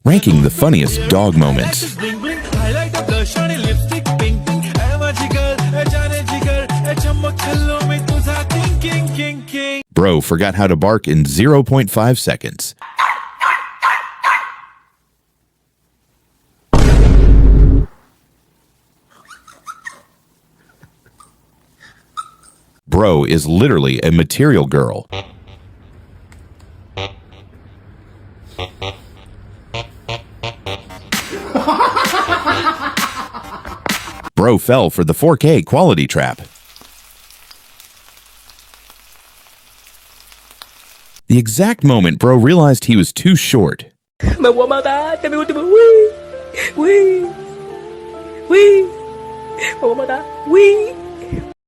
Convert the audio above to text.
ranking the funniest dog moments. Bro forgot how to bark in 0.5 seconds. Bro is literally a material girl. Bro fell for the 4K quality trap. The exact moment Bro realized he was too short. Wee.